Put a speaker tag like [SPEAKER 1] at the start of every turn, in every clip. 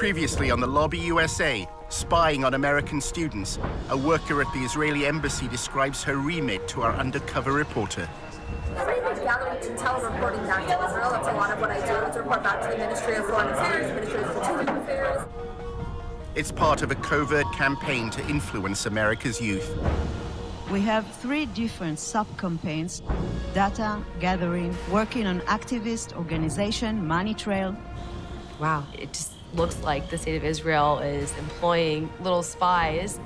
[SPEAKER 1] Previously on the Lobby USA, spying on American students, a worker at the Israeli embassy describes her remit to our undercover reporter.
[SPEAKER 2] Everything's gathering intel and reporting back to Israel. That's a lot of what I do. It's report back to the Ministry of Foreign Affairs, Ministry of Strategic Affairs.
[SPEAKER 1] It's part of a covert campaign to influence America's youth.
[SPEAKER 3] We have 3 different sub-campaigns: data gathering, working on activist organization, money trail.
[SPEAKER 4] Wow, it just looks like the state of Israel is employing little spies.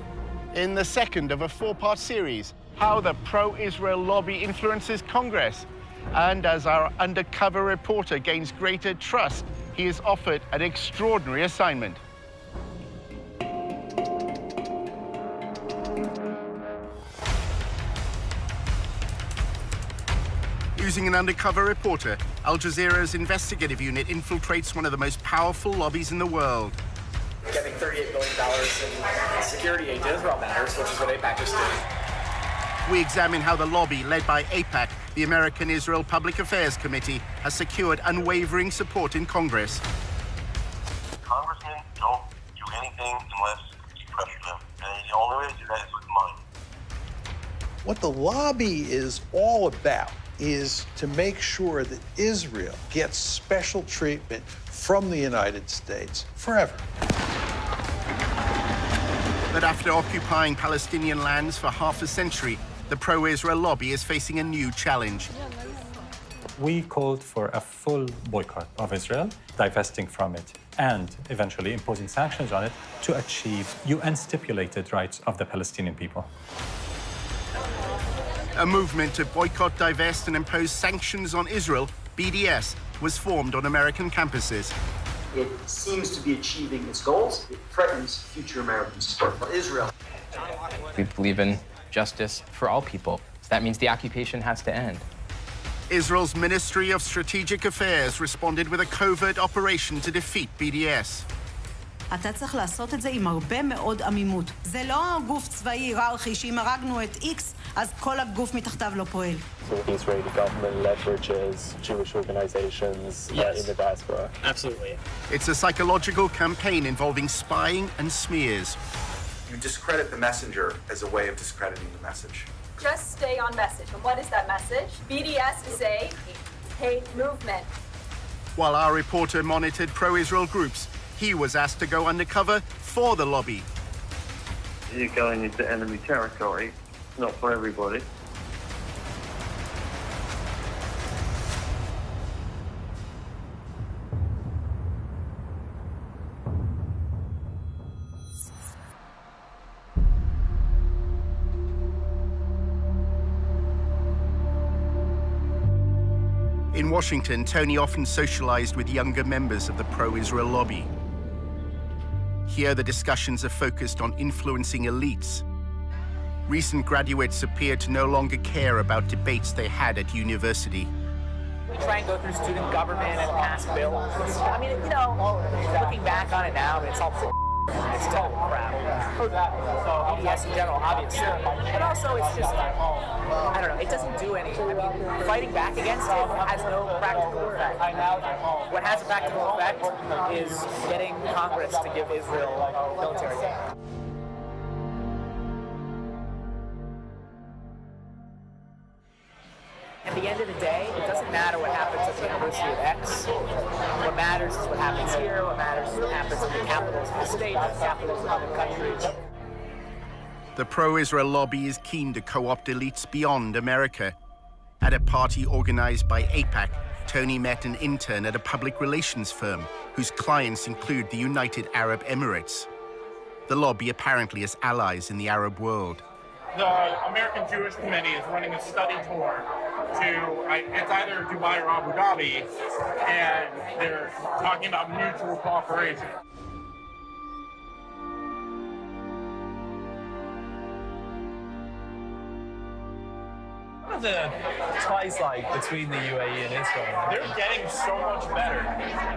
[SPEAKER 1] In the second of a 4-part series, how the pro-Israel lobby influences Congress. And as our undercover reporter gains greater trust, he is offered an extraordinary assignment. Using an undercover reporter, Al Jazeera's investigative unit infiltrates one of the most powerful lobbies in the world.
[SPEAKER 5] Getting $38 billion in security aid to Israel matters, which is what AIPAC is doing.
[SPEAKER 1] We examine how the lobby, led by AIPAC, the American Israel Public Affairs Committee, has secured unwavering support in Congress.
[SPEAKER 6] Congressmen don't do anything unless you pressure them. And the only way to do that is with money.
[SPEAKER 7] What the lobby is all about is to make sure that Israel gets special treatment from the United States forever.
[SPEAKER 1] But after occupying Palestinian lands for half a century, the pro-Israel lobby is facing a new challenge.
[SPEAKER 8] We called for a full boycott of Israel, divesting from it, and eventually imposing sanctions on it to achieve UN-stipulated rights of the Palestinian people.
[SPEAKER 1] A movement to boycott, divest, and impose sanctions on Israel, BDS, was formed on American campuses.
[SPEAKER 9] It seems to be achieving its goals. It threatens future American support for Israel.
[SPEAKER 10] We believe in justice for all people. So that means the occupation has to end.
[SPEAKER 1] Israel's Ministry of Strategic Affairs responded with a covert operation to defeat BDS.
[SPEAKER 3] אתה צריך לעשות את זה עם הרבה מאוד עמימות. זה לא גוף צבאי היררכי שאם הרגנו את X, אז כל הגוף מתחתיו לא פועל.
[SPEAKER 11] So the Israeli government leverages Jewish organizations in the diaspora.
[SPEAKER 5] Absolutely.
[SPEAKER 1] It's a psychological campaign involving spying and smears.
[SPEAKER 12] You discredit the messenger as a way of discrediting the message.
[SPEAKER 2] Just stay on message. And what is that message? BDS is a hate movement.
[SPEAKER 1] While our reporter monitored pro-Israel groups, he was asked to go undercover for the lobby.
[SPEAKER 6] You're going into enemy territory, not for everybody.
[SPEAKER 1] In Washington, Tony often socialized with younger members of the pro-Israel lobby. Here, the discussions are focused on influencing elites. Recent graduates appear to no longer care about debates they had at university.
[SPEAKER 5] We try and go through student government and pass bills. I mean, you know, looking back on it now, it's all it's total crap. BDS in general, obviously. But also, it's just, I don't know, it doesn't do anything. I mean, fighting back against it has no practical effect. What has a practical effect is getting Congress to give Israel military aid. At the end of the day, it doesn't matter what happens at the University of X. What matters is what happens here. What matters is what happens in the capitals of the state, the capitals of other countries.
[SPEAKER 1] The pro-Israel lobby is keen to co-opt elites beyond America. At a party organized by AIPAC, Tony met an intern at a public relations firm whose clients include the United Arab Emirates. The lobby apparently has allies in the Arab world.
[SPEAKER 13] The American Jewish Committee is running a study tour to, it's either Dubai or Abu Dhabi, and they're talking about mutual cooperation.
[SPEAKER 14] What are the ties like between the UAE and Israel?
[SPEAKER 13] They're getting so much better.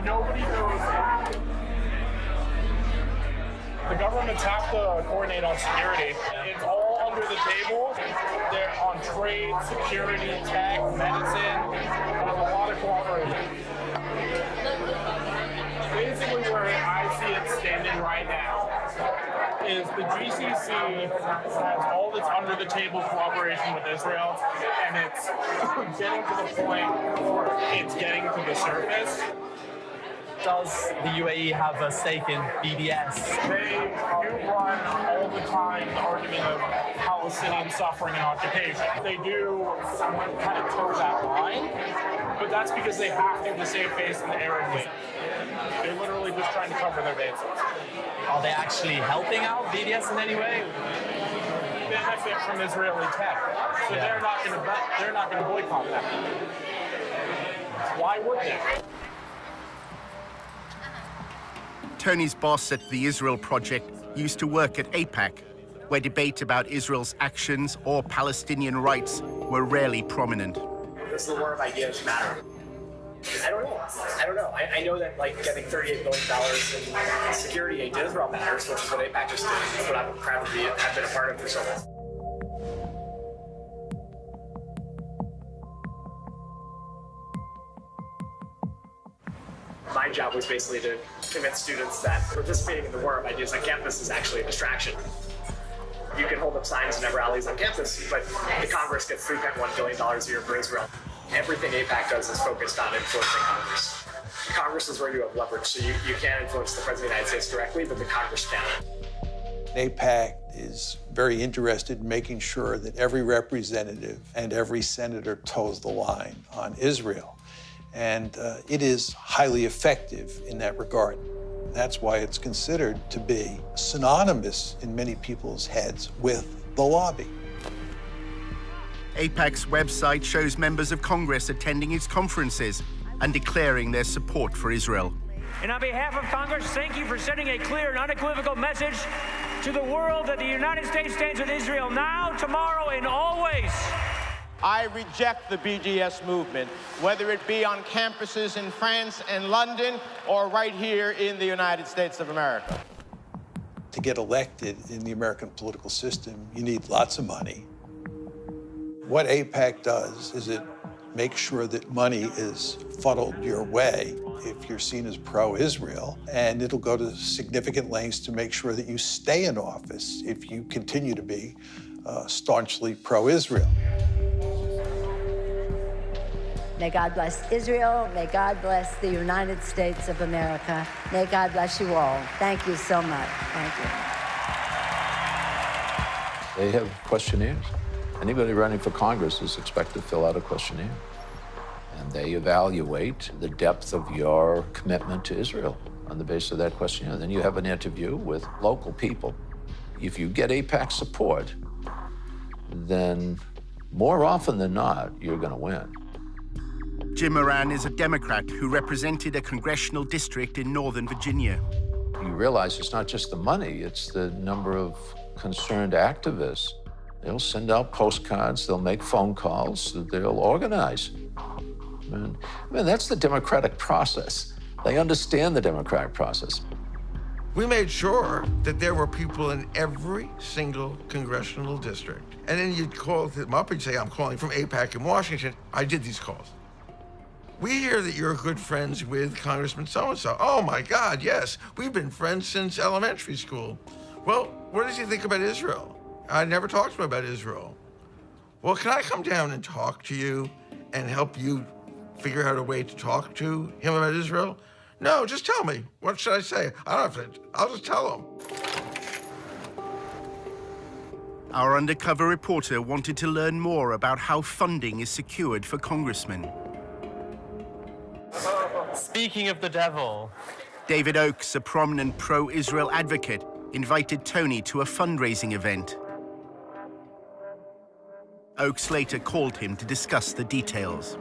[SPEAKER 13] Nobody knows it. The governments have to coordinate on security. It's all under the table. They're on trade, security, tech, medicine. There's a lot of cooperation. Basically, where I see it standing right now is the GCC has all this under-the-table cooperation with Israel, and it's getting to the point where it's getting to the surface.
[SPEAKER 14] Does the UAE have a stake in BDS?
[SPEAKER 13] They do run all the time the argument of Palestinian suffering and occupation. They do kind of toe that line, but that's because they have to save face in the Arab League. They're literally just trying to cover their bases.
[SPEAKER 14] Are they actually helping out BDS in any way?
[SPEAKER 13] They benefit from Israeli tech, so they're not going to boycott that. Why would they?
[SPEAKER 1] Tony's boss at the Israel Project used to work at AIPAC, where debate about Israel's actions or Palestinian rights were rarely prominent.
[SPEAKER 5] Does the war of ideas matter? I don't know. I know that getting $38 billion in security aid to Israel matters, which is what AIPAC just did. That's what I'm proud to have been a part of for so long. My job was basically to convince students that participating in the war of ideas on campus is actually a distraction. You can hold up signs and have rallies on campus, but the Congress gets $3.1 billion a year for Israel. Everything AIPAC does is focused on influencing Congress. Congress is where you have leverage, so you can't influence the President of the United States directly, but the Congress can.
[SPEAKER 7] AIPAC is very interested in making sure that every representative and every senator toes the line on Israel. And it is highly effective in that regard. That's why it's considered to be synonymous in many people's heads with the lobby.
[SPEAKER 1] AIPAC's website shows members of Congress attending its conferences and declaring their support for Israel.
[SPEAKER 15] And on behalf of Congress, thank you for sending a clear and unequivocal message to the world that the United States stands with Israel now, tomorrow, and always.
[SPEAKER 16] I reject the BDS movement, whether it be on campuses in France and London or right here in the United States of America.
[SPEAKER 7] To get elected in the American political system, you need lots of money. What AIPAC does is it makes sure that money is funneled your way if you're seen as pro-Israel, and it'll go to significant lengths to make sure that you stay in office if you continue to be staunchly pro-Israel.
[SPEAKER 17] May God bless Israel. May God bless the United States of America. May God bless you all. Thank you so much. Thank you.
[SPEAKER 18] They have questionnaires. Anybody running for Congress is expected to fill out a questionnaire. And they evaluate the depth of your commitment to Israel on the basis of that questionnaire. Then you have an interview with local people. If you get AIPAC support, then more often than not, you're going to win.
[SPEAKER 1] Jim Moran is a Democrat who represented a congressional district in Northern Virginia.
[SPEAKER 18] You realize it's not just the money, it's the number of concerned activists. They'll send out postcards, they'll make phone calls, they'll organize. I mean, that's the democratic process. They understand the democratic process.
[SPEAKER 19] We made sure that there were people in every single congressional district. And then you'd call them up and say, I'm calling from AIPAC in Washington. I did these calls. We hear that you're good friends with Congressman so-and-so. Oh my God, yes. We've been friends since elementary school. Well, what does he think about Israel? I never talked to him about Israel. Well, can I come down and talk to you and help you figure out a way to talk to him about Israel? No, just tell me. What should I say? I don't have to, I'll just tell him.
[SPEAKER 1] Our undercover reporter wanted to learn more about how funding is secured for congressmen.
[SPEAKER 14] Speaking of the devil.
[SPEAKER 1] David Oakes, a prominent pro-Israel advocate, invited Tony to a fundraising event. Oakes later called him to discuss the details.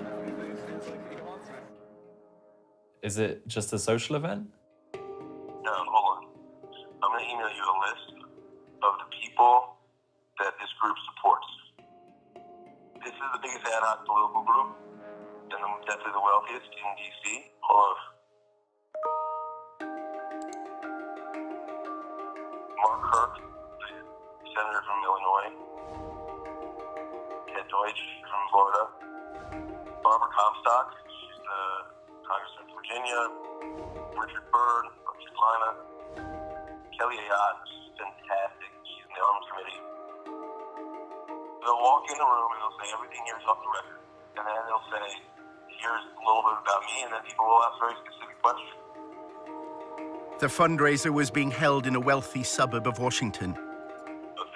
[SPEAKER 8] Is it just a social event?
[SPEAKER 6] No, hold on. I'm going to email you a list of the people that this group supports. This is the biggest ad hoc political group, and definitely the wealthiest in D.C. Hold on. Mark Kirk, the senator from Illinois. Ted Deutsch from Florida. Barbara Comstock, she's the congressman from Virginia. Richard Byrd, North Carolina. Kelly Ayotte is fantastic. She's in the Arms Committee. They'll walk in the room and they'll say everything here is off the record. And then they'll say, here's a little bit about me, and then people will ask very specific questions.
[SPEAKER 1] The fundraiser was being held in a wealthy suburb of Washington.
[SPEAKER 6] The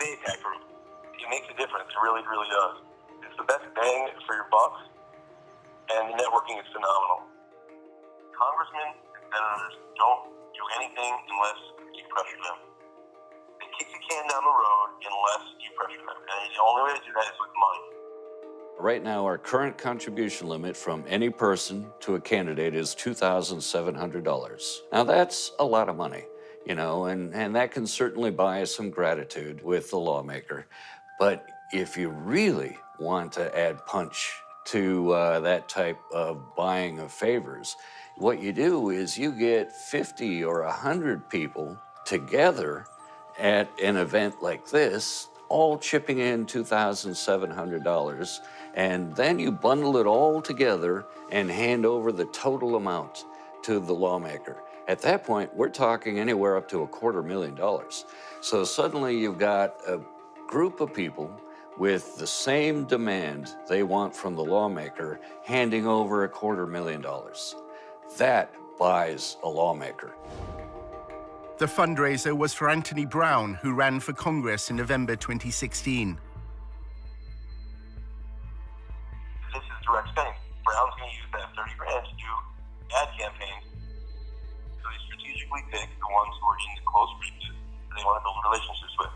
[SPEAKER 6] AIPAC group, it makes a difference. It really, really does. It's the best bang for your buck, and the networking is phenomenal. Congressmen and senators don't do anything unless you pressure them. They kick the can down the road unless you pressure them. And the only way to do that is with money.
[SPEAKER 20] Right now, our current contribution limit from any person to a candidate is $2,700. Now, that's a lot of money, you know, and that can certainly buy some gratitude with the lawmaker. But if you really want to add punch to that type of buying of favors, what you do is you get 50 or 100 people together at an event like this, all chipping in $2,700, and then you bundle it all together and hand over the total amount to the lawmaker. At that point, we're talking anywhere up to $250,000. So suddenly you've got a group of people with the same demand they want from the lawmaker handing over $250,000. That buys a lawmaker.
[SPEAKER 1] The fundraiser was for Anthony Brown, who ran for Congress in November 2016.
[SPEAKER 6] This is direct spending. Brown's going to use that 30 grand to do ad campaigns. So they strategically pick the ones who are in the close reaches that they want to build relationships with.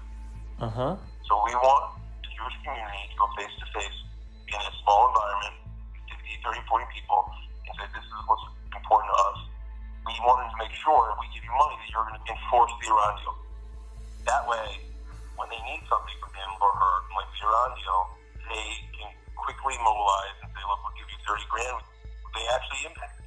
[SPEAKER 6] So we want the Jewish community to go face to face in a small environment, 50, 30, 40 people, and say, this is what's important to us. We wanted to make sure if we give you money that you're going to enforce the Iran deal. That way, when they need something from him or her, like the Iran deal, they can quickly mobilize and say, look, we'll give you 30 grand. They actually impact it.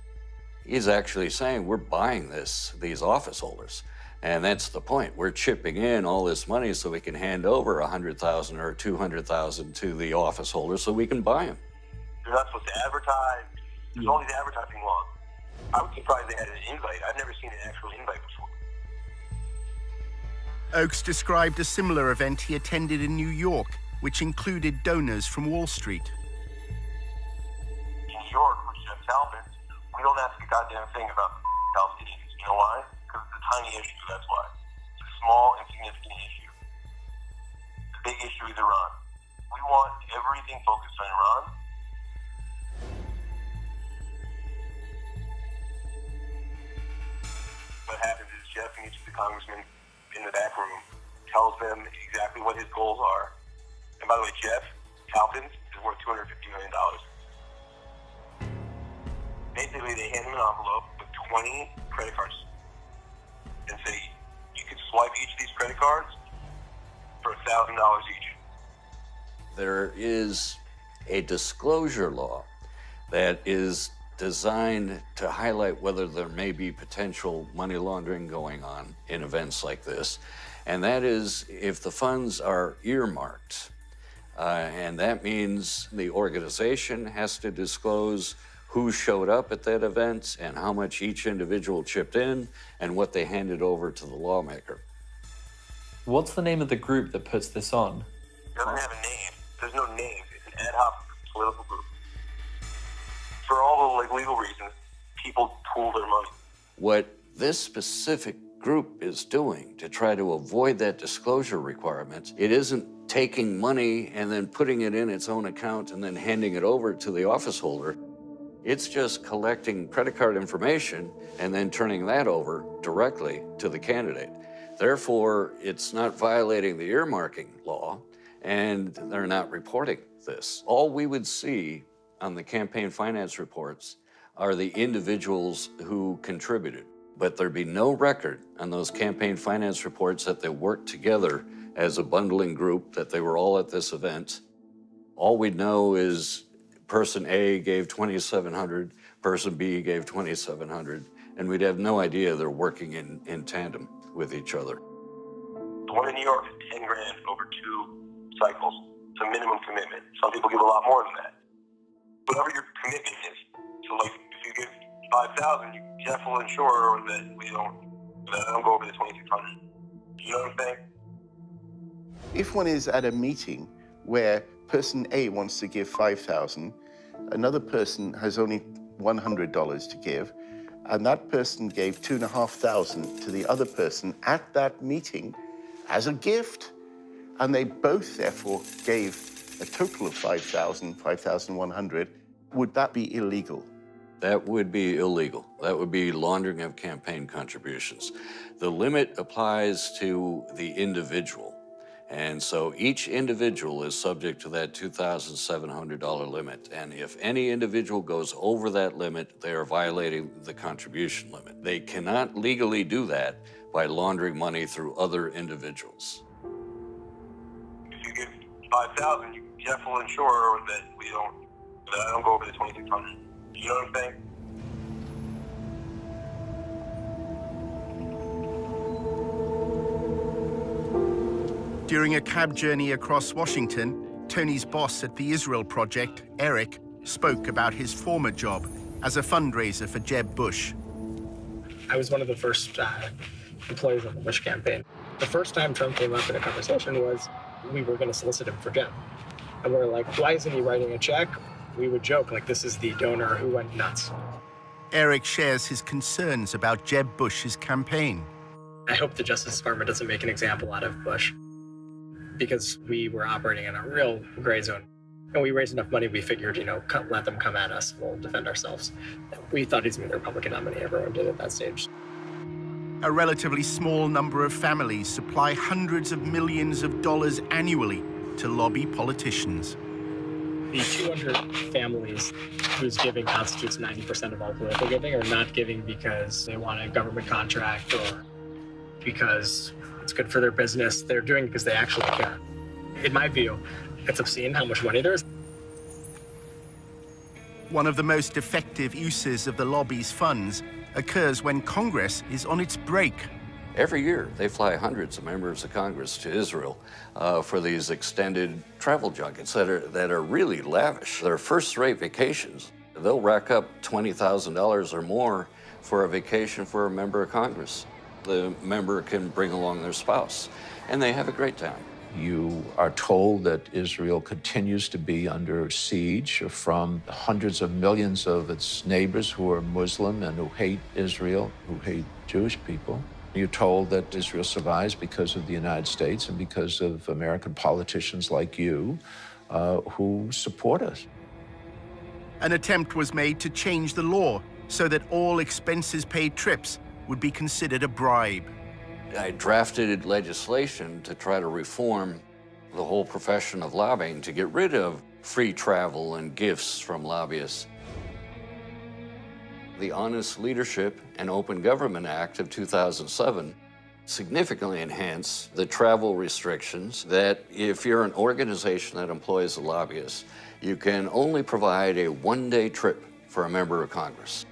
[SPEAKER 20] He's actually saying we're buying these office holders. And that's the point. We're chipping in all this money so we can hand over $100,000 or $200,000 to the office holders so we can buy them.
[SPEAKER 6] You're not supposed to advertise. There's all these advertising laws. I was surprised they had an invite. I've never seen an actual invite before.
[SPEAKER 1] Oakes described a similar event he attended in New York, which included donors from Wall Street.
[SPEAKER 6] In New York, with Jeff Talbot, we don't ask a goddamn thing about the Palestinians. You know why? Because it's a tiny issue, that's why. It's a small, insignificant issue. The big issue is Iran. We want everything focused on Iran. What happens is Jeff meets with the congressman in the back room, tells them exactly what his goals are. And by the way, Jeff Talpin is worth $250 million. Basically, they hand him an envelope with 20 credit cards and say, you can swipe each of these credit cards for $1,000 each.
[SPEAKER 20] There is a disclosure law that is designed to highlight whether there may be potential money laundering going on in events like this. And that is if the funds are earmarked. And that means the organization has to disclose who showed up at that event and how much each individual chipped in and what they handed over to the lawmaker.
[SPEAKER 14] What's the name of the group that puts this on?
[SPEAKER 6] It doesn't have a name. There's no name. It's an ad hoc political group. For all the legal reasons, people pool their money.
[SPEAKER 20] What this specific group is doing to try to avoid that disclosure requirement, it isn't taking money and then putting it in its own account and then handing it over to the office holder. It's just collecting credit card information and then turning that over directly to the candidate. Therefore, it's not violating the earmarking law, and they're not reporting this. All we would see on the campaign finance reports are the individuals who contributed, but there'd be no record on those campaign finance reports that they worked together as a bundling group, that they were all at this event. All we'd know is person A gave $2,700, person B gave $2,700, and we'd have no idea they're working in tandem with each other.
[SPEAKER 6] The one in New York is 10 grand over 2 cycles. It's a minimum commitment. Some people give a lot more than that. Whatever your commitment is. So like if you give 5,000, Jeff will ensure that I don't go over the 2,600. You know what I'm saying?
[SPEAKER 1] If one is at a meeting where person A wants to give $5,000, another person has only $100 to give, and that person gave $2,500 to the other person at that meeting as a gift, and they both therefore gave a total of $5,000, $5,100, would that be illegal?
[SPEAKER 20] That would be illegal. That would be laundering of campaign contributions. The limit applies to the individual. And so each individual is subject to that $2,700 limit. And if any individual goes over that limit, they are violating the contribution limit. They cannot legally do that by laundering money through other individuals.
[SPEAKER 6] If you give $5,000, you definitely ensure that I don't go over the $2,600. You know what I'm saying?
[SPEAKER 1] During a cab journey across Washington, Tony's boss at the Israel Project, Eric, spoke about his former job as a fundraiser for Jeb Bush.
[SPEAKER 21] I was one of the first employees of the Bush campaign. The first time Trump came up in a conversation was we were going to solicit him for Jeb. And we're like, why isn't he writing a check? We would joke, like, this is the donor who went nuts.
[SPEAKER 1] Eric shares his concerns about Jeb Bush's campaign.
[SPEAKER 21] I hope the Justice Department doesn't make an example out of Bush, because we were operating in a real gray zone. And we raised enough money, we figured, let them come at us, we'll defend ourselves. We thought he's going to be the Republican nominee, everyone did at that stage.
[SPEAKER 1] A relatively small number of families supply hundreds of millions of dollars annually to lobby politicians.
[SPEAKER 21] The 200 families whose giving constitutes 90% of all political giving are not giving because they want a government contract or because it's good for their business. They're doing it because they actually care. In my view, it's obscene how much money there is.
[SPEAKER 1] One of the most effective uses of the lobby's funds occurs when Congress is on its break.
[SPEAKER 20] Every year, they fly hundreds of members of Congress to Israel for these extended travel junkets that are really lavish. They're first-rate vacations. They'll rack up $20,000 or more for a vacation for a member of Congress. The member can bring along their spouse, and they have a great time.
[SPEAKER 18] You are told that Israel continues to be under siege from hundreds of millions of its neighbors who are Muslim and who hate Israel, who hate Jewish people. You're told that Israel survives because of the United States and because of American politicians like you who support us.
[SPEAKER 1] An attempt was made to change the law so that all expenses-paid trips would be considered a bribe.
[SPEAKER 20] I drafted legislation to try to reform the whole profession of lobbying to get rid of free travel and gifts from lobbyists. The Honest Leadership and Open Government Act of 2007 significantly enhanced the travel restrictions that if you're an organization that employs a lobbyist, you can only provide a one-day trip for a member of Congress.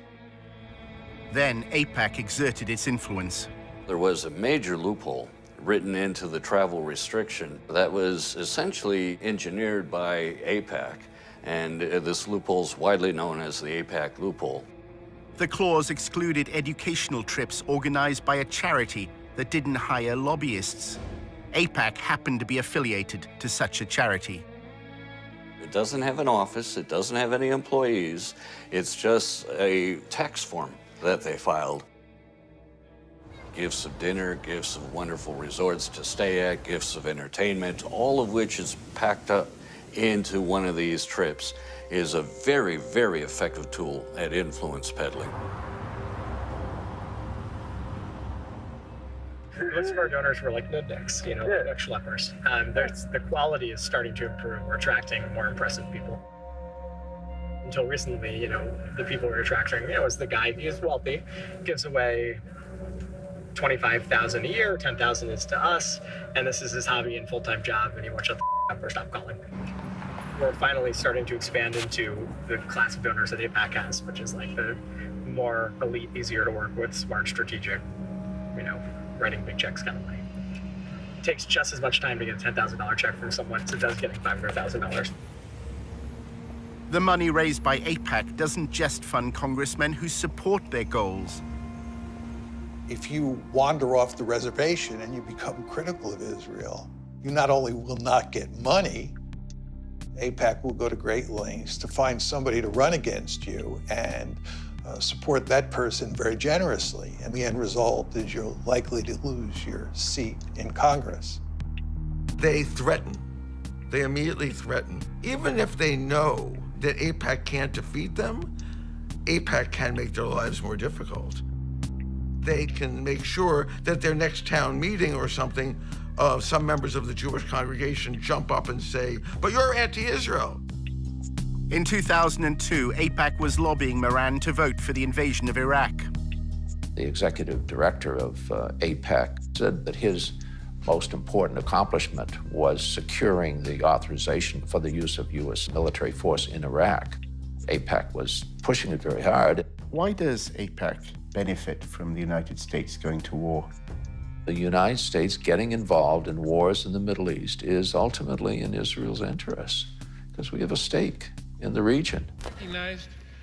[SPEAKER 1] Then AIPAC exerted its influence.
[SPEAKER 20] There was a major loophole written into the travel restriction that was essentially engineered by AIPAC, and this loophole is widely known as the AIPAC loophole.
[SPEAKER 1] The clause excluded educational trips organized by a charity that didn't hire lobbyists. AIPAC happened to be affiliated to such a charity.
[SPEAKER 20] It doesn't have an office, it doesn't have any employees, it's just a tax form that they filed. Gifts of dinner, gifts of wonderful resorts to stay at, gifts of entertainment, all of which is packed up into one of these trips, is a very, very effective tool at influence peddling.
[SPEAKER 21] Most of our donors were like nudniks, like schleppers. The quality is starting to improve. We're attracting more impressive people. Until recently, the people we're attracting, is the guy who's wealthy, gives away $25,000 a year, $10,000 is to us, and this is his hobby and full-time job, and he won't shut the up or stop calling. We're finally starting to expand into the class of donors that AIPAC has, which is like the more elite, easier to work with, smart, strategic, writing big checks kind of money. It takes just as much time to get a $10,000 check from someone as it does getting $500,000.
[SPEAKER 1] The money raised by AIPAC doesn't just fund congressmen who support their goals.
[SPEAKER 7] If you wander off the reservation and you become critical of Israel, you not only will not get money, AIPAC will go to great lengths to find somebody to run against you and support that person very generously. And the end result is you're likely to lose your seat in Congress.
[SPEAKER 19] They threaten. They immediately threaten. Even if they know that AIPAC can't defeat them, AIPAC can make their lives more difficult. They can make sure that their next town meeting or something, some members of the Jewish congregation jump up and say, but you're anti-Israel.
[SPEAKER 1] In 2002, AIPAC was lobbying Moran to vote for the invasion of Iraq.
[SPEAKER 18] The executive director of AIPAC said that his most important accomplishment was securing the authorization for the use of U.S. military force in Iraq. AIPAC was pushing it very hard.
[SPEAKER 1] Why does AIPAC benefit from the United States going to war?
[SPEAKER 18] The United States getting involved in wars in the Middle East is ultimately in Israel's interests, because we have a stake in the region.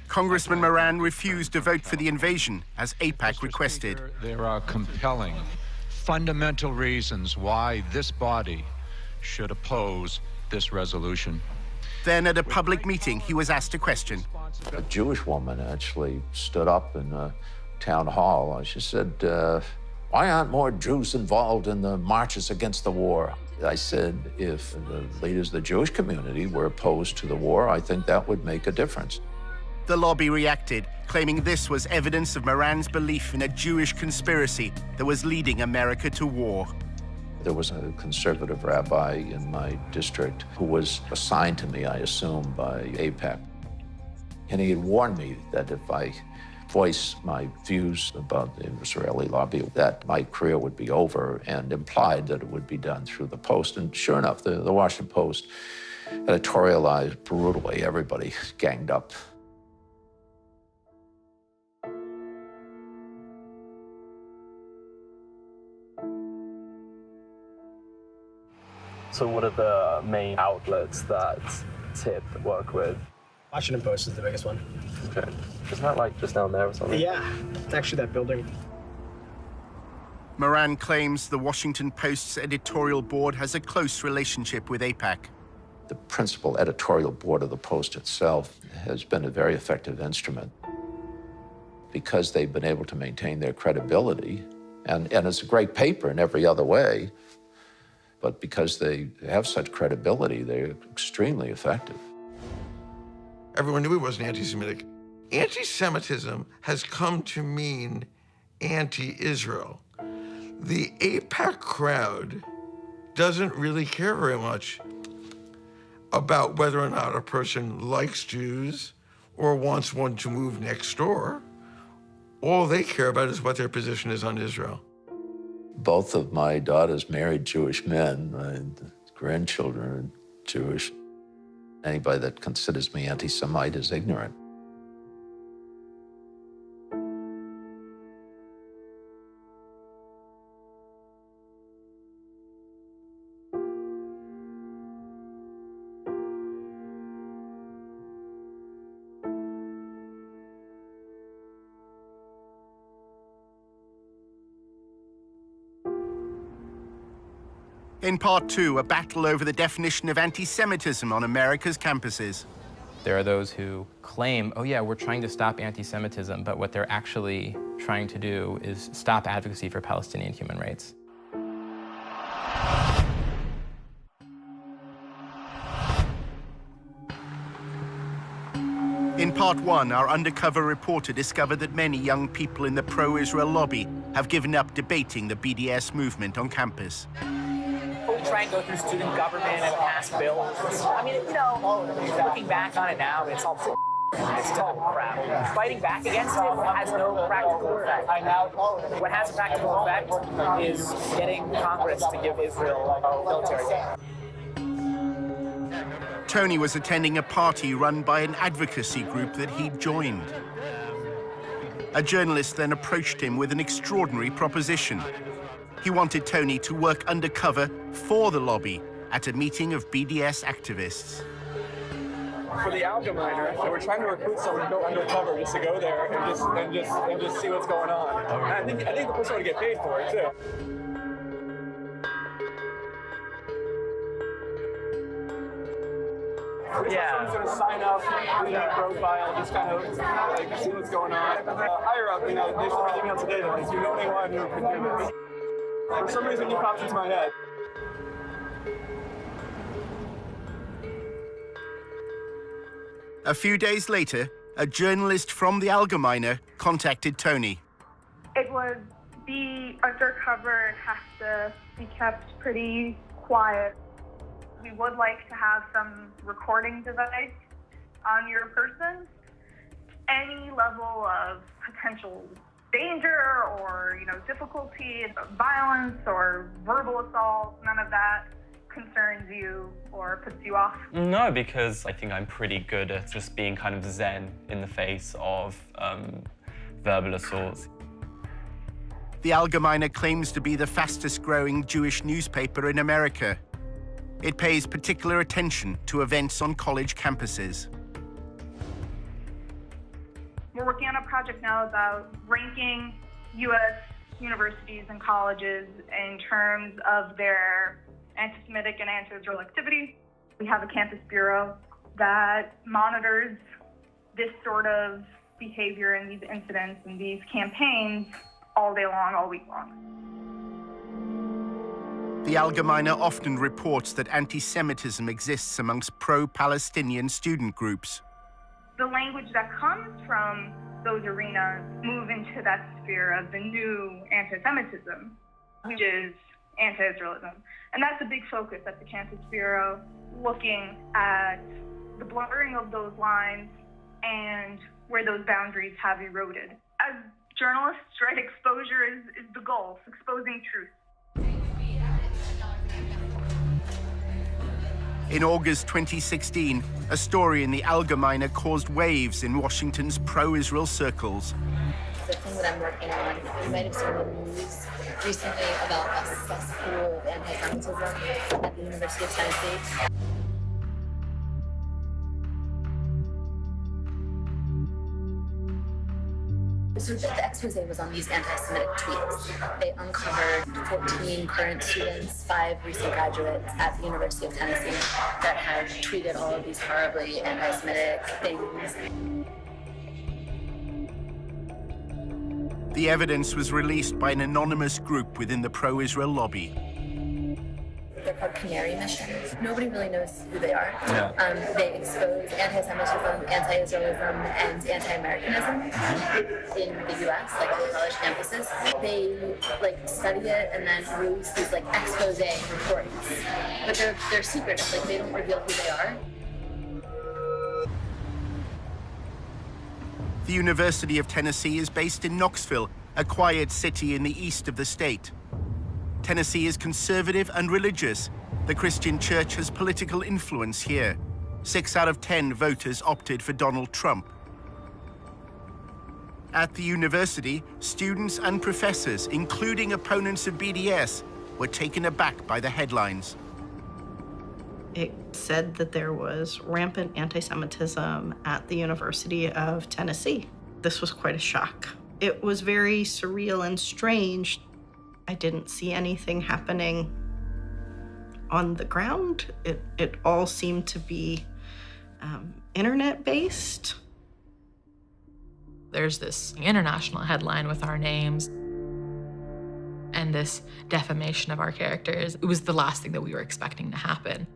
[SPEAKER 1] Congressman Moran refused to vote for the invasion, as AIPAC requested.
[SPEAKER 4] There are compelling, fundamental reasons why this body should oppose this resolution.
[SPEAKER 1] Then at a public meeting, he was asked a question.
[SPEAKER 18] A Jewish woman actually stood up in a town hall. She said, why aren't more Jews involved in the marches against the war? I said, if the leaders of the Jewish community were opposed to the war, I think that would make a difference.
[SPEAKER 1] The lobby reacted, claiming this was evidence of Moran's belief in a Jewish conspiracy that was leading America to war.
[SPEAKER 18] There was a conservative rabbi in my district who was assigned to me, I assume, by AIPAC. And he had warned me that if I voiced my views about the Israeli lobby, that my career would be over, and implied that it would be done through the Post. And sure enough, the Washington Post editorialized brutally. Everybody ganged up.
[SPEAKER 11] So what are the main outlets that TIP work with?
[SPEAKER 21] Washington Post is the biggest one.
[SPEAKER 11] Okay. Isn't that like just down there or something?
[SPEAKER 21] Yeah, it's actually that building.
[SPEAKER 1] Moran claims the Washington Post's editorial board has a close relationship with AIPAC.
[SPEAKER 18] The principal editorial board of the Post itself has been a very effective instrument because they've been able to maintain their credibility. And it's a great paper in every other way, but because they have such credibility, they're extremely effective.
[SPEAKER 19] Everyone knew he wasn't anti-Semitic. Anti-Semitism has come to mean anti-Israel. The AIPAC crowd doesn't really care very much about whether or not a person likes Jews or wants one to move next door. All they care about is what their position is on Israel.
[SPEAKER 18] Both of my daughters married Jewish men. My grandchildren are Jewish. Anybody that considers me anti-Semite is ignorant.
[SPEAKER 1] In part two, a battle over the definition of anti-Semitism on America's campuses.
[SPEAKER 10] There are those who claim, oh yeah, we're trying to stop anti-Semitism, but what they're actually trying to do is stop advocacy for Palestinian human rights.
[SPEAKER 1] In part one, our undercover reporter discovered that many young people in the pro-Israel lobby have given up debating the BDS movement on campus.
[SPEAKER 5] We try and go through student government and pass bills. I mean, you know, looking back on it now, it's all it's total crap. Fighting back against it has no practical effect. What has a practical effect is getting Congress to give Israel military aid.
[SPEAKER 1] Tony was attending a party run by an advocacy group that he'd joined. A journalist then approached him with an extraordinary proposition. He wanted Tony to work undercover for the lobby at a meeting of BDS activists.
[SPEAKER 9] for the Allgemeiner, and we're trying to recruit someone to go undercover just to go there and just see what's going on. And I think the person would get paid for it too. Someone's gonna sign up, do that profile, just kind of like see what's going on. Higher up, they sent an email today that like, you know anyone who could do this. For some reason, you popped into my head.
[SPEAKER 1] A few days later, a journalist from the Allgemeiner contacted Tony.
[SPEAKER 22] It would be undercover and has to be kept pretty quiet. We would like to have some recording device on your person. Any level of potential danger or, difficulty, violence or verbal assault, none of that concerns you or puts you off?
[SPEAKER 14] No, because I think I'm pretty good at just being kind of zen in the face of verbal assaults.
[SPEAKER 1] The Allgemeiner claims to be the fastest growing Jewish newspaper in America. It pays particular attention to events on college campuses.
[SPEAKER 22] We're working on a project now about ranking U.S. universities and colleges in terms of their anti-Semitic and anti-Israel activity. We have a campus bureau that monitors this sort of behavior and these incidents and these campaigns all day long, all week long.
[SPEAKER 1] The Allgemeiner often reports that anti-Semitism exists amongst pro-Palestinian student groups.
[SPEAKER 22] The language that comes from those arenas move into that sphere of the new anti-Semitism, which is anti-Israelism. And that's a big focus at the Campus Bureau, looking at the blurring of those lines and where those boundaries have eroded. As journalists, right, exposure is the goal, exposing truth.
[SPEAKER 1] In August 2016, a story in the Allgemeiner caused waves in Washington's pro-Israel circles.
[SPEAKER 23] The thing that I'm working on, you might have seen the news recently about a cesspool of anti-Semitism at the University of Tennessee. So the expose was on these anti-Semitic tweets. They uncovered 14 current students, 5 recent graduates at the University of Tennessee that had tweeted all of these horribly anti-Semitic things.
[SPEAKER 1] The evidence was released by an anonymous group within the pro-Israel lobby.
[SPEAKER 23] They're called Canary Mission. Nobody really knows who they are.
[SPEAKER 1] Yeah.
[SPEAKER 23] They expose anti-Semitism, anti-Israelism, and anti-Americanism in the U.S., like on college campuses. They study it and then release these expose reports, but they're secretive. They don't reveal who they are.
[SPEAKER 1] The University of Tennessee is based in Knoxville, a quiet city in the east of the state. Tennessee is conservative and religious. The Christian church has political influence here. 6 out of 10 voters opted for Donald Trump. At the university, students and professors, including opponents of BDS, were taken aback by the headlines.
[SPEAKER 24] It said that there was rampant anti-Semitism at the University of Tennessee. This was quite a shock. It was very surreal and strange. I didn't see anything happening on the ground. It all seemed to be internet-based.
[SPEAKER 25] There's this international headline with our names and this defamation of our characters. It was the last thing that we were expecting to happen.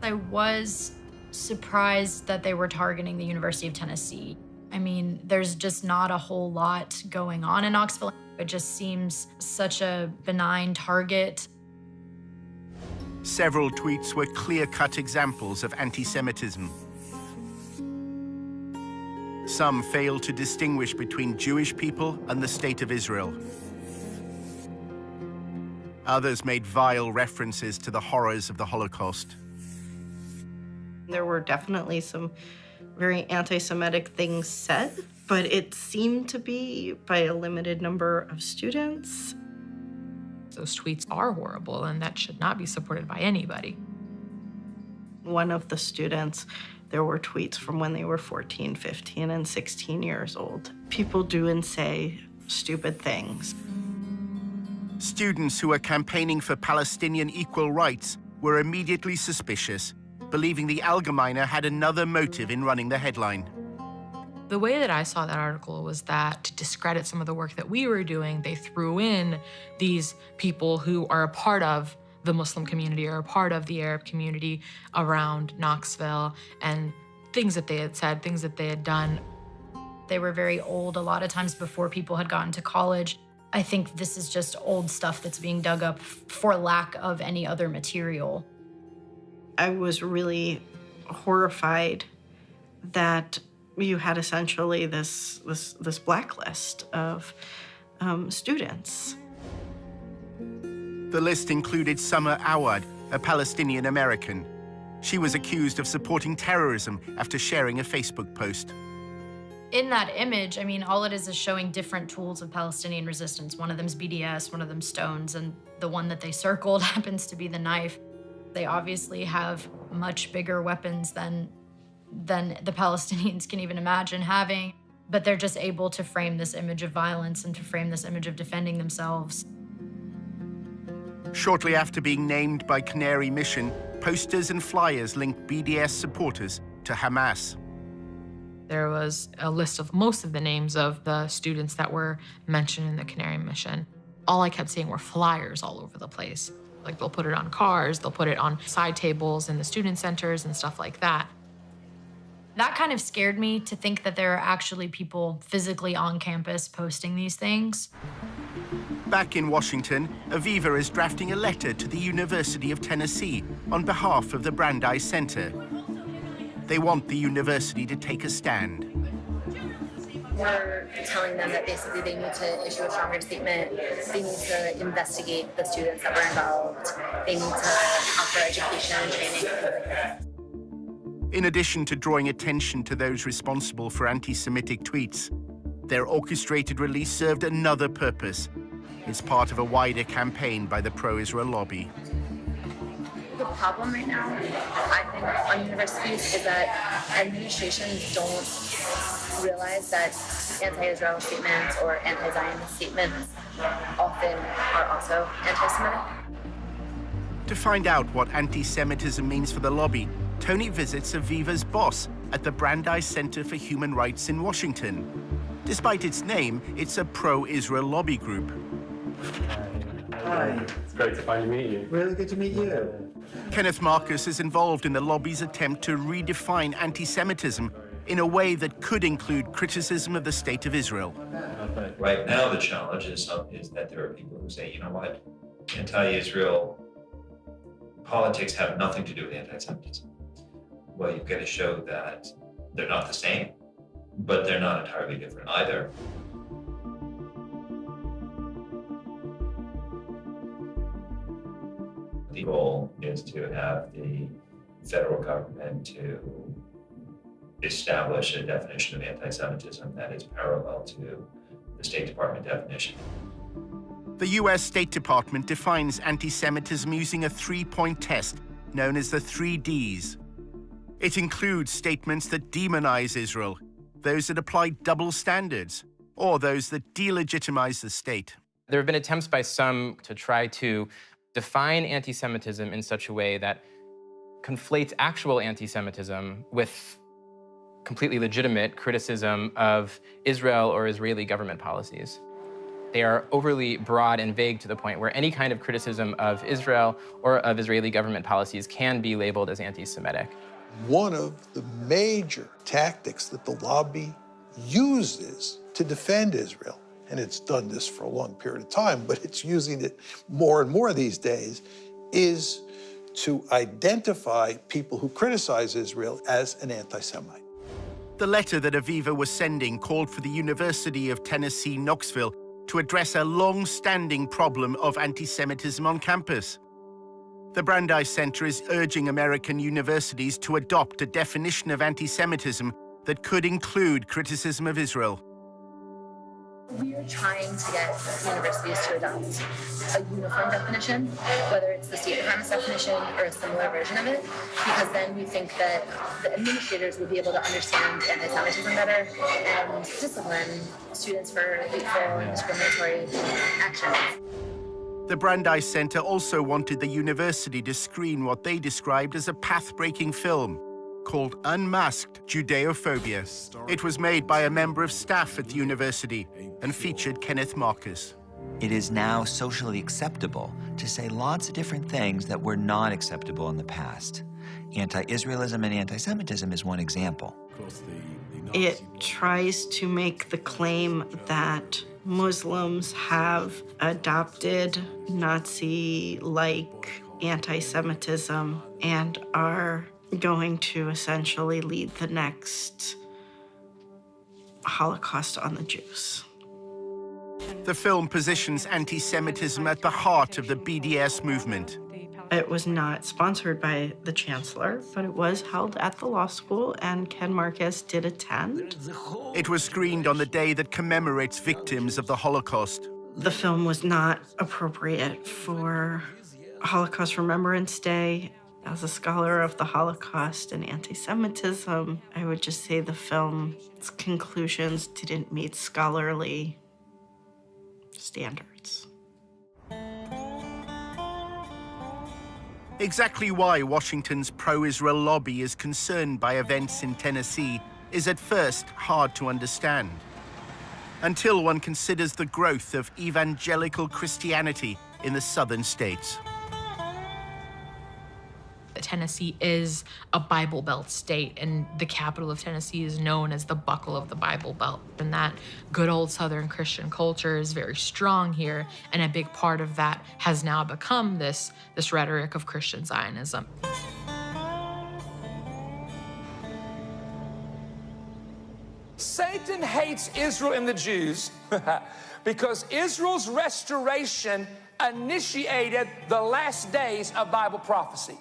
[SPEAKER 26] I was surprised that they were targeting the University of Tennessee. I mean, there's just not a whole lot going on in Knoxville. It just seems such a benign target.
[SPEAKER 1] Several tweets were clear-cut examples of anti-Semitism. Some failed to distinguish between Jewish people and the State of Israel. Others made vile references to the horrors of the Holocaust.
[SPEAKER 24] There were definitely some very anti-Semitic things said, but it seemed to be by a limited number of students.
[SPEAKER 25] Those tweets are horrible, and that should not be supported by anybody.
[SPEAKER 24] One of the students, there were tweets from when they were 14, 15, and 16 years old. People do and say stupid things.
[SPEAKER 1] Students who were campaigning for Palestinian equal rights were immediately suspicious, believing the Allgemeine had another motive in running the headline.
[SPEAKER 25] The way that I saw that article was that to discredit some of the work that we were doing, they threw in these people who are a part of the Muslim community or a part of the Arab community around Knoxville, and things that they had said, things that they had done.
[SPEAKER 26] They were very old, a lot of times before people had gotten to college. I think this is just old stuff that's being dug up for lack of any other material.
[SPEAKER 24] I was really horrified that you had essentially this blacklist of students.
[SPEAKER 1] The list included Summer Awad, a Palestinian American. She was accused of supporting terrorism after sharing a Facebook post.
[SPEAKER 26] In that image, I mean, all it is showing different tools of Palestinian resistance. One of them's BDS, one of them's stones, and the one that they circled happens to be the knife. They obviously have much bigger weapons than the Palestinians can even imagine having, but they're just able to frame this image of violence and to frame this image of defending themselves.
[SPEAKER 1] Shortly after being named by Canary Mission, posters and flyers linked BDS supporters to Hamas.
[SPEAKER 25] There was a list of most of the names of the students that were mentioned in the Canary Mission. All I kept seeing were flyers all over the place. Like, they'll put it on cars, they'll put it on side tables in the student centers and stuff like that.
[SPEAKER 26] That kind of scared me, to think that there are actually people physically on campus posting these things.
[SPEAKER 1] Back in Washington, Aviva is drafting a letter to the University of Tennessee on behalf of the Brandeis Center. They want the university to take a stand.
[SPEAKER 23] We're telling them that basically they need to issue a stronger statement. They need to investigate the students that were involved. They need to offer education and training, things like that.
[SPEAKER 1] In addition to drawing attention to those responsible for anti-Semitic tweets, their orchestrated release served another purpose. It's part of a wider campaign by the pro-Israel lobby.
[SPEAKER 23] The problem right now, I think, on universities is that administrations don't realize that anti-Israel statements or anti-Zionist statements often are also anti-Semitic.
[SPEAKER 1] To find out what anti-Semitism means for the lobby, Tony visits Aviva's boss at the Brandeis Center for Human Rights in Washington. Despite its name, it's a pro-Israel lobby group.
[SPEAKER 11] Hi. It's great to finally meet you.
[SPEAKER 2] Really good to meet you.
[SPEAKER 1] Kenneth Marcus is involved in the lobby's attempt to redefine anti-Semitism in a way that could include criticism of the state of Israel.
[SPEAKER 3] Right now, the challenge is that there are people who say, you know what, anti-Israel politics have nothing to do with anti-Semitism. Well, you've got to show that they're not the same, but they're not entirely different either. The goal is to have the federal government to establish a definition of anti-Semitism that is parallel to the State Department definition.
[SPEAKER 1] The US State Department defines anti-Semitism using a three-point test known as the 3 Ds. It includes statements that demonize Israel, those that apply double standards, or those that delegitimize the state.
[SPEAKER 10] There have been attempts by some to try to define anti-Semitism in such a way that conflates actual anti-Semitism with completely legitimate criticism of Israel or Israeli government policies. They are overly broad and vague to the point where any kind of criticism of Israel or of Israeli government policies can be labeled as anti-Semitic.
[SPEAKER 7] One of the major tactics that the lobby uses to defend Israel, and it's done this for a long period of time, but it's using it more and more these days, is to identify people who criticize Israel as an anti-Semite.
[SPEAKER 1] The letter that Aviva was sending called for the University of Tennessee, Knoxville, to address a long-standing problem of anti-Semitism on campus. The Brandeis Center is urging American universities to adopt a definition of anti-Semitism that could include criticism of Israel.
[SPEAKER 23] We are trying to get universities to adopt a uniform definition, whether it's the State Department's definition or a similar version of it, because then we think that the administrators would be able to understand anti-Semitism better and discipline students for hateful and discriminatory actions.
[SPEAKER 1] The Brandeis Center also wanted the university to screen what they described as a path-breaking film called Unmasked Judeophobia. It was made by a member of staff at the university and featured Kenneth Marcus.
[SPEAKER 2] It is now socially acceptable to say lots of different things that were not acceptable in the past. Anti-Israelism and anti-Semitism is one example.
[SPEAKER 24] It tries to make the claim that Muslims have adopted Nazi-like anti-Semitism and are going to essentially lead the next Holocaust on the Jews.
[SPEAKER 1] The film positions anti-Semitism at the heart of the BDS movement.
[SPEAKER 24] It was not sponsored by the chancellor, but it was held at the law school, and Ken Marcus did attend.
[SPEAKER 1] It was screened on the day that commemorates victims of the Holocaust.
[SPEAKER 24] The film was not appropriate for Holocaust Remembrance Day. As a scholar of the Holocaust and anti-Semitism, I would just say the film's conclusions didn't meet scholarly standards.
[SPEAKER 1] Exactly why Washington's pro-Israel lobby is concerned by events in Tennessee is at first hard to understand, until one considers the growth of evangelical Christianity in the southern states.
[SPEAKER 25] Tennessee is a Bible Belt state, and the capital of Tennessee is known as the buckle of the Bible Belt. And that good old Southern Christian culture is very strong here, and a big part of that has now become this rhetoric of Christian Zionism.
[SPEAKER 12] Satan hates Israel and the Jews because Israel's restoration initiated the last days of Bible prophecy.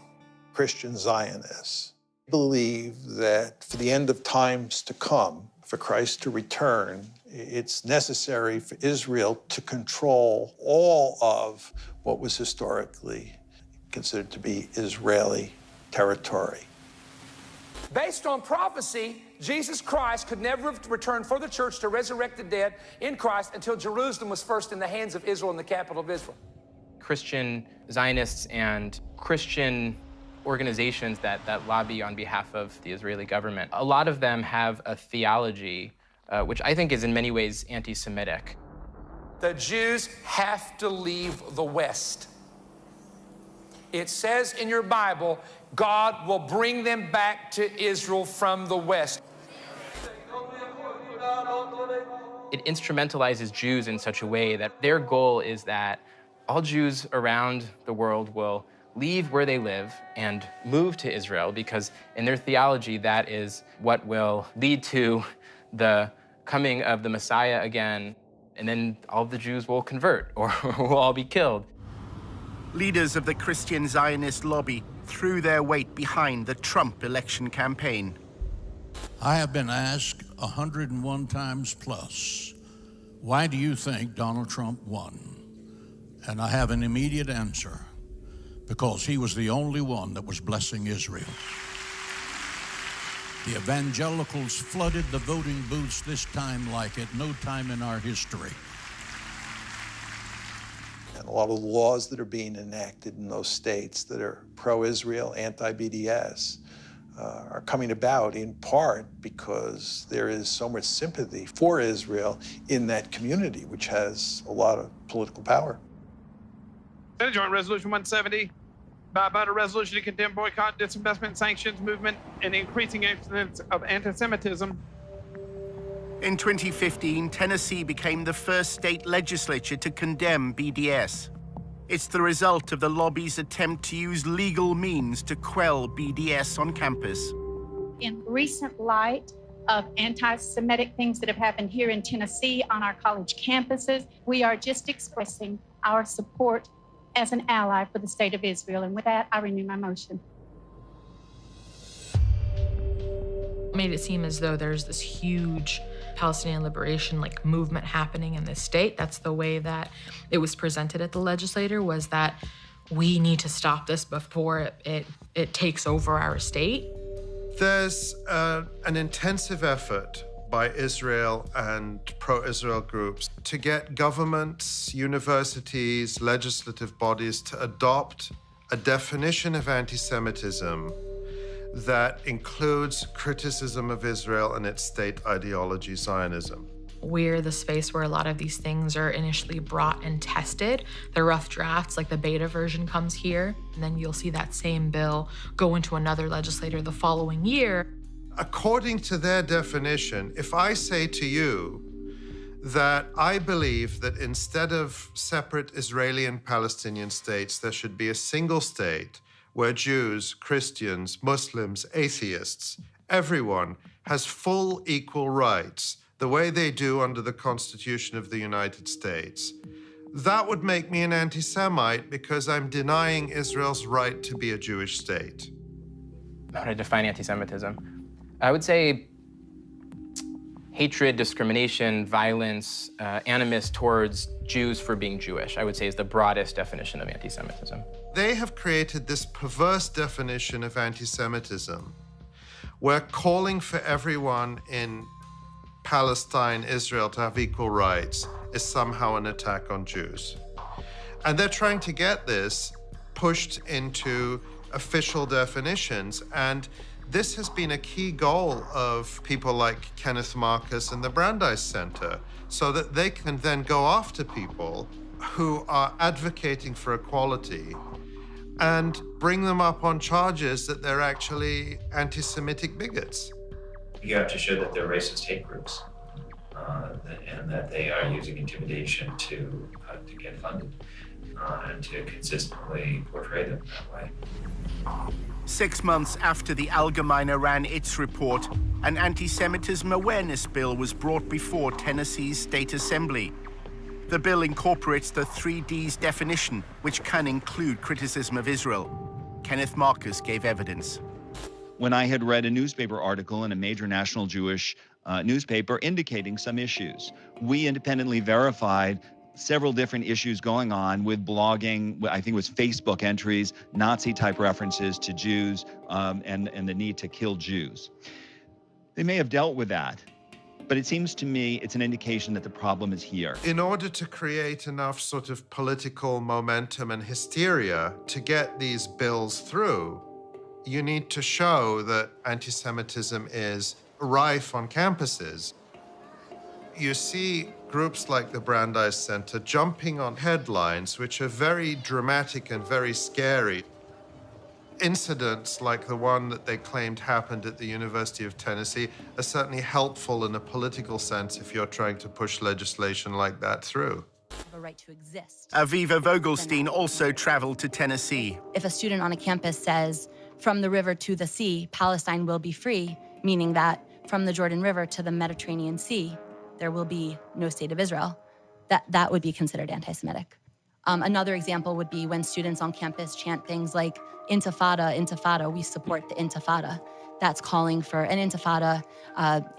[SPEAKER 7] Christian Zionists believe that for the end of times to come, for Christ to return, it's necessary for Israel to control all of what was historically considered to be Israeli territory.
[SPEAKER 12] Based on prophecy, Jesus Christ could never return for the church to resurrect the dead in Christ until Jerusalem was first in the hands of Israel and the capital of Israel.
[SPEAKER 10] Christian Zionists and Christian organizations that lobby on behalf of the Israeli government, a lot of them have a theology which I think is in many ways anti-Semitic.
[SPEAKER 12] The Jews have to leave the West. It says in your Bible, God will bring them back to Israel from the West.
[SPEAKER 10] It instrumentalizes Jews in such a way that their goal is that all Jews around the world will leave where they live and move to Israel, because in their theology, that is what will lead to the coming of the Messiah again, and then all of the Jews will convert or will all be killed.
[SPEAKER 1] Leaders of the Christian Zionist lobby threw their weight behind the Trump election campaign.
[SPEAKER 13] I have been asked 101 times plus, why do you think Donald Trump won? And I have an immediate answer. Because he was the only one that was blessing Israel. The evangelicals flooded the voting booths this time like at no time in our history.
[SPEAKER 7] And a lot of the laws that are being enacted in those states that are pro-Israel, anti-BDS, are coming about in part because there is so much sympathy for Israel in that community, which has a lot of political power.
[SPEAKER 9] Senate Joint Resolution 170, by a resolution to condemn boycott, disinvestment, sanctions movement, and increasing incidence of anti-Semitism.
[SPEAKER 1] In 2015, Tennessee became the first state legislature to condemn BDS. It's the result of the lobby's attempt to use legal means to quell BDS on campus.
[SPEAKER 15] In recent light of anti-Semitic things that have happened here in Tennessee on our college campuses, we are just expressing our support as an ally for the state of Israel. And with that, I renew my motion.
[SPEAKER 25] It made it seem as though there's this huge Palestinian liberation movement happening in this state. That's the way that it was presented at the legislature, was that we need to stop this before it takes over our state.
[SPEAKER 4] There's an intensive effort by Israel and pro-Israel groups to get governments, universities, legislative bodies to adopt a definition of anti-Semitism that includes criticism of Israel and its state ideology, Zionism.
[SPEAKER 25] We're the space where a lot of these things are initially brought and tested. The rough drafts, the beta version, comes here, and then you'll see that same bill go into another legislator the following year.
[SPEAKER 4] According to their definition, if I say to you that I believe that instead of separate Israeli and Palestinian states, there should be a single state where Jews, Christians, Muslims, atheists, everyone has full equal rights, the way they do under the Constitution of the United States, that would make me an anti-Semite because I'm denying Israel's right to be a Jewish state.
[SPEAKER 10] How to define anti-Semitism? I would say hatred, discrimination, violence, animus towards Jews for being Jewish, I would say, is the broadest definition of anti-Semitism.
[SPEAKER 4] They have created this perverse definition of anti-Semitism where calling for everyone in Palestine, Israel to have equal rights is somehow an attack on Jews. And they're trying to get this pushed into official definitions. And this has been a key goal of people like Kenneth Marcus and the Brandeis Center, so that they can then go after people who are advocating for equality and bring them up on charges that they're actually anti-Semitic bigots.
[SPEAKER 3] You have to show that they're racist hate groups and that they are using intimidation to get funded and to consistently portray them that way.
[SPEAKER 1] 6 months after the Allgemeine ran its report, an anti-Semitism awareness bill was brought before Tennessee's State Assembly. The bill incorporates the 3Ds definition, which can include criticism of Israel. Kenneth Marcus gave evidence.
[SPEAKER 6] When I had read a newspaper article in a major national Jewish newspaper indicating some issues, we independently verified several different issues going on with blogging, I think it was Facebook entries, Nazi-type references to Jews, and the need to kill Jews. They may have dealt with that, but it seems to me it's an indication that the problem is here.
[SPEAKER 4] In order to create enough sort of political momentum and hysteria to get these bills through, you need to show that anti-Semitism is rife on campuses. You see groups like the Brandeis Center jumping on headlines which are very dramatic and very scary. Incidents like the one that they claimed happened at the University of Tennessee are certainly helpful in a political sense if you're trying to push legislation like that through.
[SPEAKER 8] A right to exist.
[SPEAKER 1] Aviva Vogelstein also traveled to Tennessee.
[SPEAKER 8] If a student on a campus says, from the river to the sea, Palestine will be free, meaning that from the Jordan River to the Mediterranean Sea, there will be no state of Israel, that would be considered anti-Semitic. Another example would be when students on campus chant things like, Intifada, Intifada, we support the Intifada. That's calling for, an Intifada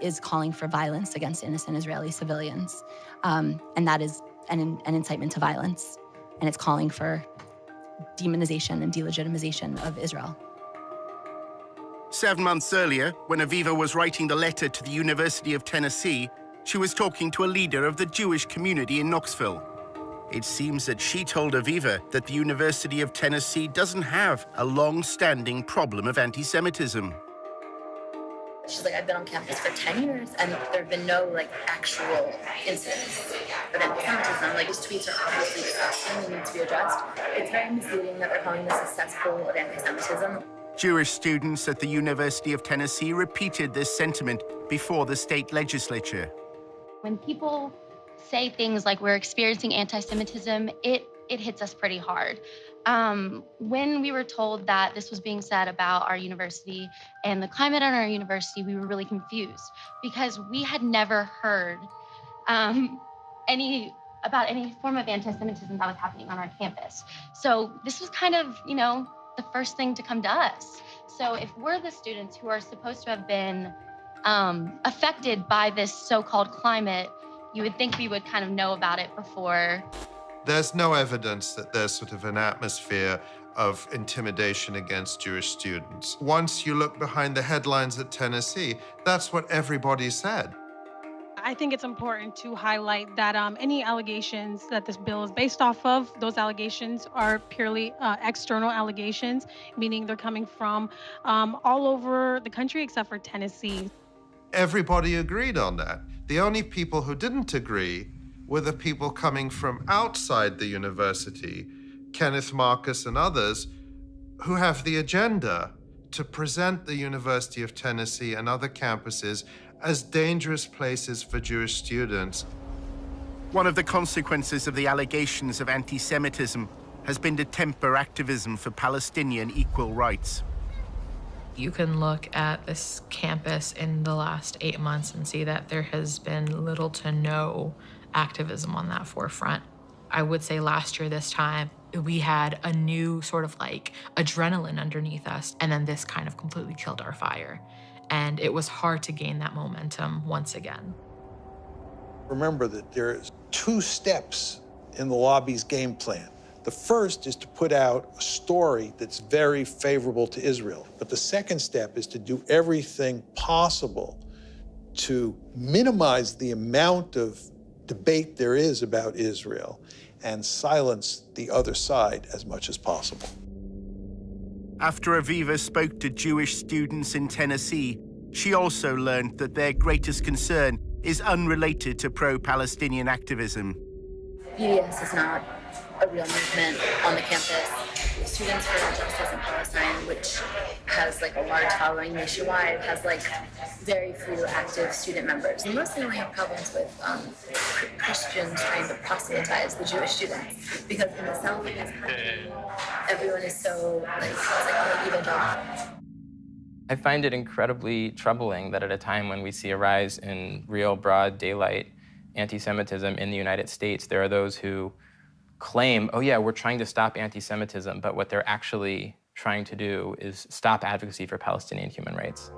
[SPEAKER 8] is calling for violence against innocent Israeli civilians. And that is an incitement to violence. And it's calling for demonization and delegitimization of Israel.
[SPEAKER 1] 7 months earlier, when Aviva was writing the letter to the University of Tennessee, she was talking to a leader of the Jewish community in Knoxville. It seems that she told Aviva that the University of Tennessee doesn't have a long-standing problem of anti-Semitism.
[SPEAKER 23] She's like, I've been on campus for 10 years and there have been no actual incidents of anti-Semitism. These tweets are obviously disgusting and need to be addressed. It's very misleading that they're calling this a cesspool of anti-Semitism.
[SPEAKER 1] Jewish students at the University of Tennessee repeated this sentiment before the state legislature.
[SPEAKER 16] When people say things like we're experiencing anti-Semitism, it hits us pretty hard. When we were told that this was being said about our university and the climate at our university, we were really confused because we had never heard about any form of anti-Semitism that was happening on our campus. So this was kind of, the first thing to come to us. So if we're the students who are supposed to have been affected by this so-called climate, you would think we would kind of know about it before.
[SPEAKER 4] There's no evidence that there's sort of an atmosphere of intimidation against Jewish students. Once you look behind the headlines at Tennessee, that's what everybody said.
[SPEAKER 5] I think it's important to highlight that any allegations that this bill is based off of, those allegations are purely external allegations, meaning they're coming from all over the country except for Tennessee.
[SPEAKER 4] Everybody agreed on that. The only people who didn't agree were the people coming from outside the university, Kenneth Marcus and others, who have the agenda to present the University of Tennessee and other campuses as dangerous places for Jewish students.
[SPEAKER 1] One of the consequences of the allegations of anti-Semitism has been to temper activism for Palestinian equal rights.
[SPEAKER 25] You can look at this campus in the last 8 months and see that there has been little to no activism on that forefront. I would say last year this time, we had a new sort of like adrenaline underneath us, and then this kind of completely killed our fire. And it was hard to gain that momentum once again.
[SPEAKER 7] Remember that there's 2 steps in the lobby's game plan. The first is to put out a story that's very favorable to Israel. But the second step is to do everything possible to minimize the amount of debate there is about Israel and silence the other side as much as possible.
[SPEAKER 1] After Aviva spoke to Jewish students in Tennessee, she also learned that their greatest concern is unrelated to pro-Palestinian activism.
[SPEAKER 23] BDS is not a real movement on the campus. Students for Justice in Palestine, which has like a large following nationwide, has like very few active student members. We mostly only have problems with Christians trying to proselytize the Jewish students, because in the South of this country, everyone is so like, it's like all evangelical.
[SPEAKER 10] I find it incredibly troubling that at a time when we see a rise in real broad daylight anti-Semitism in the United States, there are those who claim, oh yeah, we're trying to stop anti-Semitism, but what they're actually trying to do is stop advocacy for Palestinian human rights.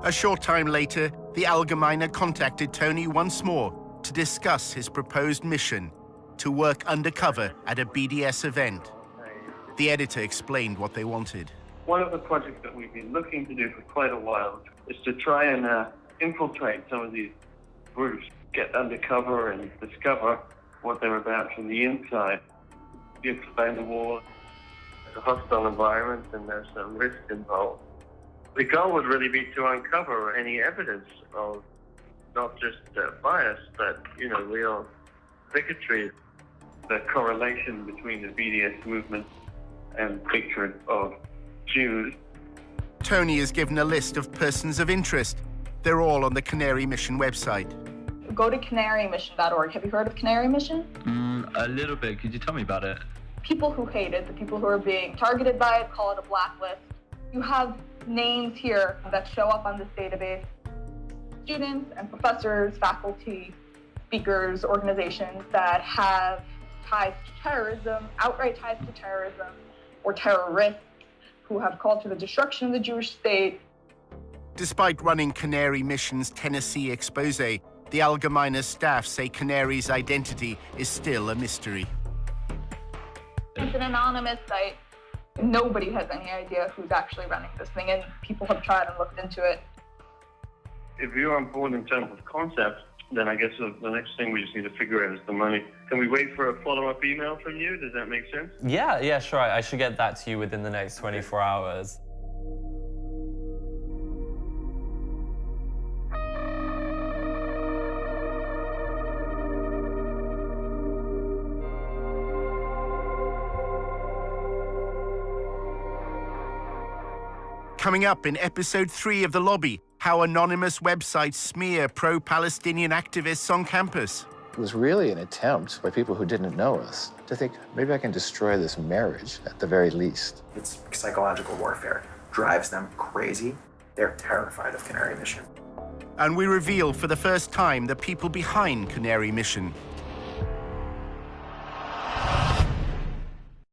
[SPEAKER 1] A short time later, the Allgemeine contacted Tony once more to discuss his proposed mission to work undercover at a BDS event. The editor explained what they wanted.
[SPEAKER 17] One of the projects that we've been looking to do for quite a while is to try and infiltrate some of these groups, get undercover and discover what they're about from the inside. You explain the war, it's a hostile environment and there's some risk involved. The goal would really be to uncover any evidence of not just bias, but, real bigotry. The correlation between the BDS movement and hatred of Jews.
[SPEAKER 1] Tony has given a list of persons of interest. They're all on the Canary Mission website.
[SPEAKER 22] Go to canarymission.org. Have you heard of Canary Mission?
[SPEAKER 18] A little bit. Could you tell me about it?
[SPEAKER 22] People who hate it, the people who are being targeted by it, call it a blacklist. You have names here that show up on this database. Students and professors, faculty, speakers, organizations that have ties to terrorism, outright ties to terrorism, or terrorists who have called for the destruction of the Jewish state.
[SPEAKER 1] Despite running Canary Mission's Tennessee expose, the Allgemeine staff say Canary's identity is still a mystery.
[SPEAKER 22] It's an anonymous site. Nobody has any idea who's actually running this thing, and people have tried and looked into it.
[SPEAKER 17] If you're on board in terms of concept, then I guess the next thing we just need to figure out is the money. Can we wait for a follow-up email from you? Does that make sense?
[SPEAKER 11] Yeah, sure. I should get that to you within the next 24 hours.
[SPEAKER 1] Coming up in episode 3 of The Lobby, how anonymous websites smear pro-Palestinian activists on campus.
[SPEAKER 19] It was really an attempt by people who didn't know us to think, maybe I can destroy this marriage at the very least.
[SPEAKER 20] It's psychological warfare. Drives them crazy. They're terrified of Canary Mission.
[SPEAKER 1] And we reveal for the first time the people behind Canary Mission.